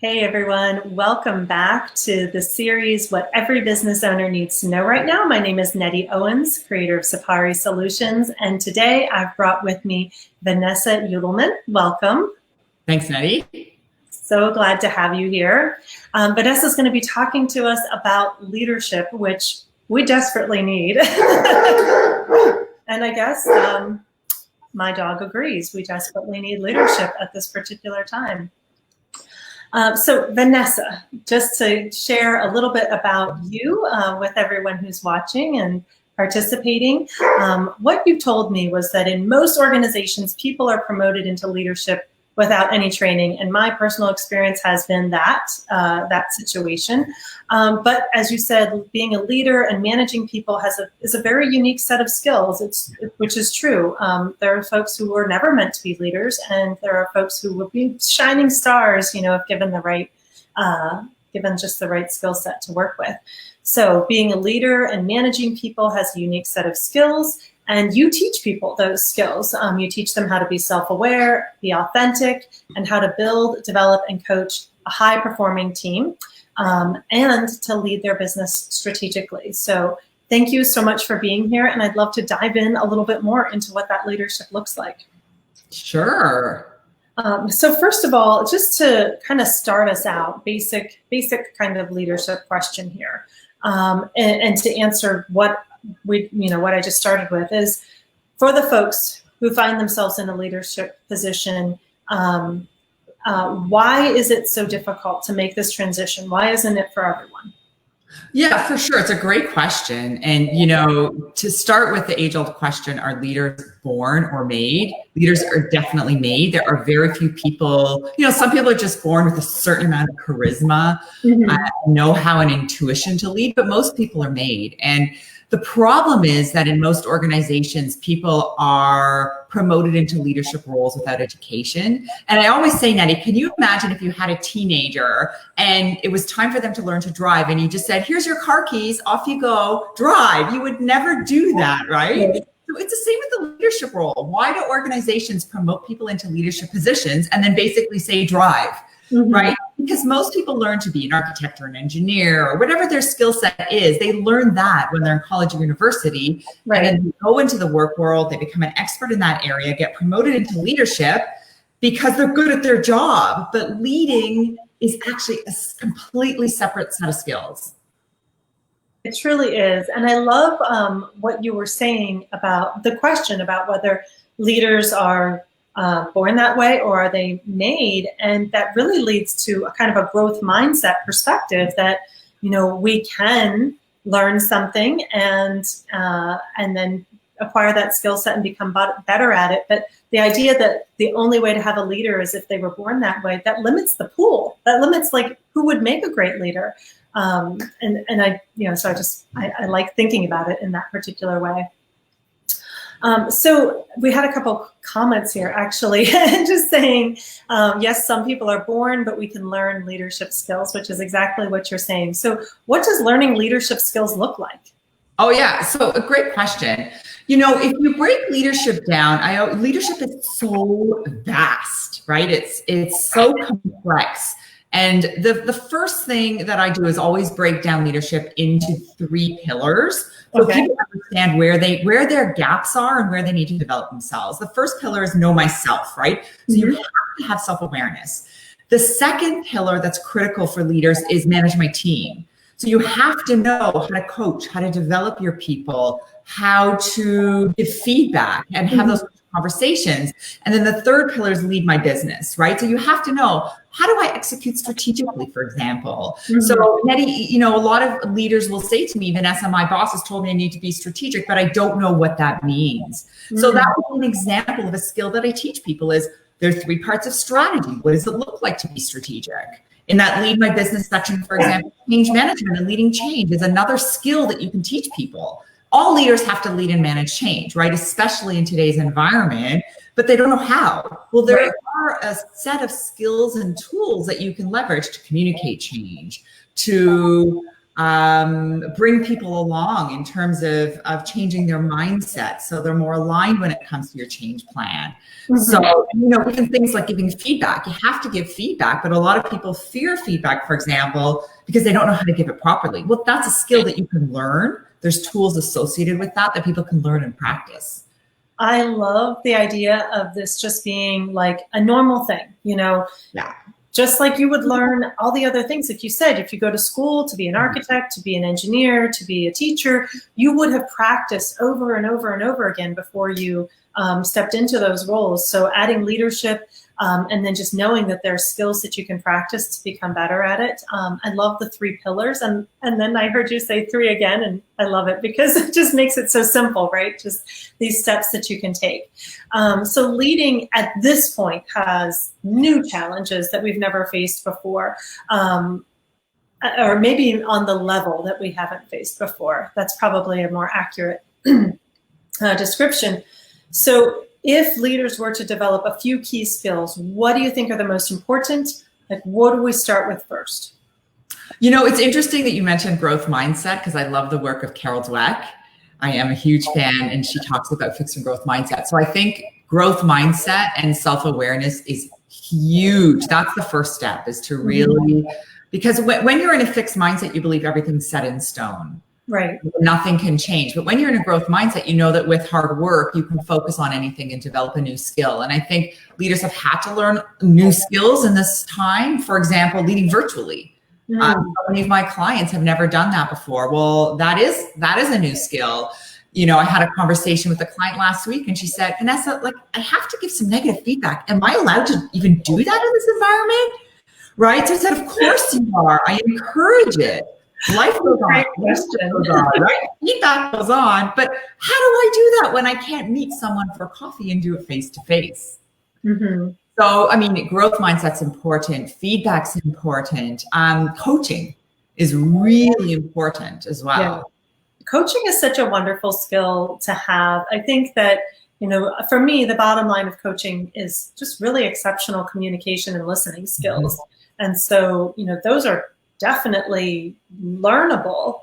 Hey everyone, welcome back to the series, What Every Business Owner Needs to Know Right Now. My name is Nettie Owens, creator of Sapari Solutions, and today I've brought with me Vanessa Judelman. Welcome. Thanks, Nettie. So glad to have you here. Vanessa's going to be talking to us about leadership, which we desperately need. And I guess my dog agrees. We desperately need leadership at this particular time. So Vanessa, just to share a little bit about you with everyone who's watching and participating, what you told me was that in most organizations, people are promoted into leadership without any training. And my personal experience has been that situation. But as you said, being a leader and managing people is a very unique set of skills, which is true. There are folks who were never meant to be leaders, and there are folks who will be shining stars, if given given just the right skill set to work with. So being a leader and managing people has a unique set of skills. And you teach people those skills. You teach them how to be self-aware, be authentic, and how to build, develop, and coach a high-performing team, and to lead their business strategically. So thank you so much for being here, and I'd love to dive in a little bit more into what that leadership looks like. Sure. So first of all, just to kind of start us out, basic kind of leadership question here, and to answer what I just started with is, for the folks who find themselves in a leadership position, why is it so difficult to make this transition? Why isn't it for everyone? Yeah, for sure. It's a great question. And, to start with the age-old question, are leaders born or made? Leaders are definitely made. There are very few people, some people are just born with a certain amount of charisma, know-how and intuition to lead, but most people are made. And the problem is that in most organizations, people are promoted into leadership roles without education. And I always say, Nettie, can you imagine if you had a teenager and it was time for them to learn to drive and you just said, here's your car keys, off you go, drive. You would never do that, right? So it's the same with the leadership role. Why do organizations promote people into leadership positions and then basically say drive? Right? Because most people learn to be an architect or an engineer or whatever their skill set is. They learn that when they're in college or university. Right. And then they go into the work world, they become an expert in that area, get promoted into leadership because they're good at their job. But leading is actually a completely separate set of skills. It truly is. And I love what you were saying about the question about whether leaders are born that way or are they made, and that really leads to a kind of a growth mindset perspective that we can learn something and then acquire that skill set and become better at it. But the idea that the only way to have a leader is if they were born that way, that limits the pool. That limits who would make a great leader. And I like thinking about it in that particular way. So we had a couple comments here, actually, just saying, yes, some people are born, but we can learn leadership skills, which is exactly what you're saying. So what does learning leadership skills look like? Oh, yeah. So a great question. If you break leadership down, leadership is so vast, right? It's so complex. And the first thing that I do is always break down leadership into 3 pillars. So people understand where their gaps are and where they need to develop themselves. The first pillar is know myself, right? So you have to have self-awareness. The second pillar that's critical for leaders is manage my team. So you have to know how to coach, how to develop your people, how to give feedback and have those conversations. And then the third pillar is lead my business, right? So you have to know, how do I execute strategically, for example? So Nettie, a lot of leaders will say to me, Vanessa, my boss has told me I need to be strategic, but I don't know what that means. So that would be an example of a skill that I teach people is there are 3 parts of strategy. What does it look like to be strategic? In that lead my business section, for example, change management and leading change is another skill that you can teach people. All leaders have to lead and manage change, right? Especially in today's environment, but they don't know how. Well, there are a set of skills and tools that you can leverage to communicate change, to bring people along in terms of changing their mindset, so they're more aligned when it comes to your change plan. So, even things like giving feedback, you have to give feedback, but a lot of people fear feedback, for example, because they don't know how to give it properly. Well, that's a skill that you can learn. There's tools associated with that people can learn and practice. I love the idea of this just being like a normal thing, Yeah. Just like you would learn all the other things. Like you said, if you go to school to be an architect, to be an engineer, to be a teacher, you would have practiced over and over and over again before you stepped into those roles. So adding leadership and then just knowing that there are skills that you can practice to become better at it. I love the 3 pillars. And then I heard you say 3 again, and I love it because it just makes it so simple, right? Just these steps that you can take. So leading at this point has new challenges that we've never faced before, or maybe on the level that we haven't faced before. That's probably a more accurate description. So if leaders were to develop a few key skills, what do you think are the most important? Like, what do we start with first? It's interesting that you mentioned growth mindset, because I love the work of Carol Dweck. I am a huge fan, and she talks about fixed and growth mindset. So I think growth mindset and self-awareness is huge. That's the first step, is to really, because when you're in a fixed mindset, you believe everything's set in stone. Right. Nothing can change. But when you're in a growth mindset, you know that with hard work, you can focus on anything and develop a new skill. And I think leaders have had to learn new skills in this time. For example, leading virtually. So many of my clients have never done that before. Well, that is a new skill. I had a conversation with a client last week, and she said, Vanessa, I have to give some negative feedback. Am I allowed to even do that in this environment? Right? So I said, of course you are. I encourage it. Life goes on. Life goes on, right? Feedback goes on. But how do I do that when I can't meet someone for coffee and do it face to face? So, growth mindset's important. Feedback's important. Coaching is really important as well. Yeah. Coaching is such a wonderful skill to have. I think that, for me, the bottom line of coaching is just really exceptional communication and listening skills. And so, those are definitely learnable.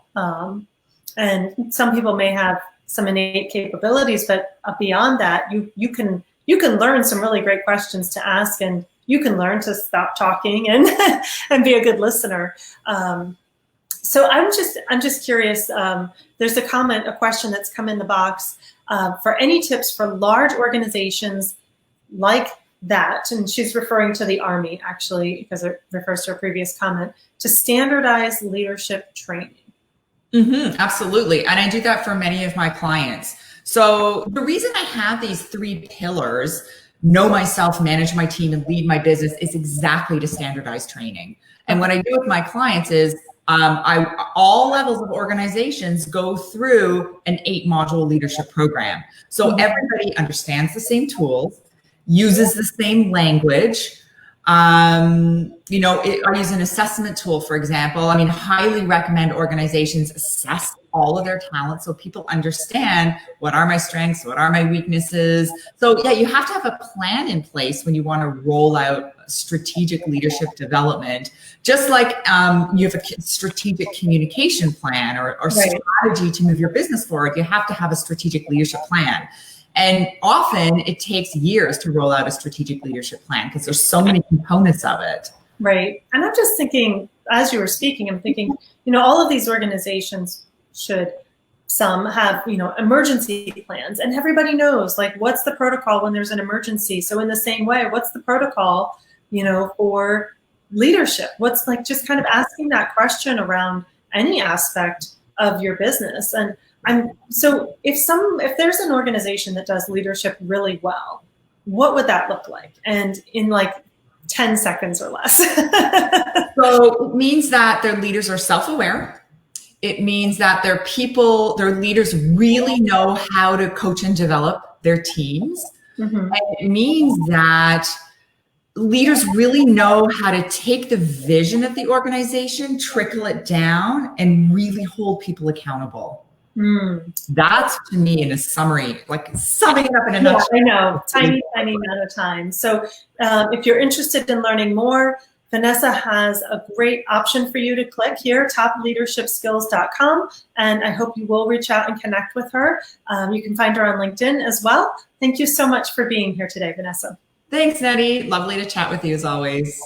And some people may have some innate capabilities, but beyond that, you can learn some really great questions to ask, and you can learn to stop talking and and be a good listener. So I'm just curious. There's a question that's come in the box for any tips for large organizations like that, and she's referring to the Army actually, because it refers to a previous comment, to standardize leadership training. Absolutely. And I do that for many of my clients. So the reason I have these 3 pillars, know myself, manage my team, and lead my business, is exactly to standardize training. And what I do with my clients is all levels of organizations go through an 8-module leadership program. So everybody understands the same tools, uses the same language. I use an assessment tool, for example. Highly recommend organizations assess all of their talent so people understand what are my strengths, what are my weaknesses. So yeah, you have to have a plan in place when you want to roll out strategic leadership development, just like you have a strategic communication plan or strategy to move your business forward. You have to have a strategic leadership plan. And often it takes years to roll out a strategic leadership plan because there's so many components of it. Right. And I'm just thinking, as you were speaking, I'm thinking, all of these organizations should, some have, emergency plans, and everybody knows, what's the protocol when there's an emergency. So in the same way, what's the protocol, for leadership? What's just kind of asking that question around any aspect of your business. And so if there's an organization that does leadership really well, what would that look like? And in 10 seconds or less. So it means that their leaders are self-aware. It means that their leaders really know how to coach and develop their teams. And it means that leaders really know how to take the vision of the organization, trickle it down, and really hold people accountable. That's, to me, in a summary, summing it up in a nutshell. I know, tiny amount of time. So if you're interested in learning more, Vanessa has a great option for you to click here, topleadershipskills.com, and I hope you will reach out and connect with her. You can find her on LinkedIn as well. Thank you so much for being here today, Vanessa. Thanks, Nettie. Lovely to chat with you as always.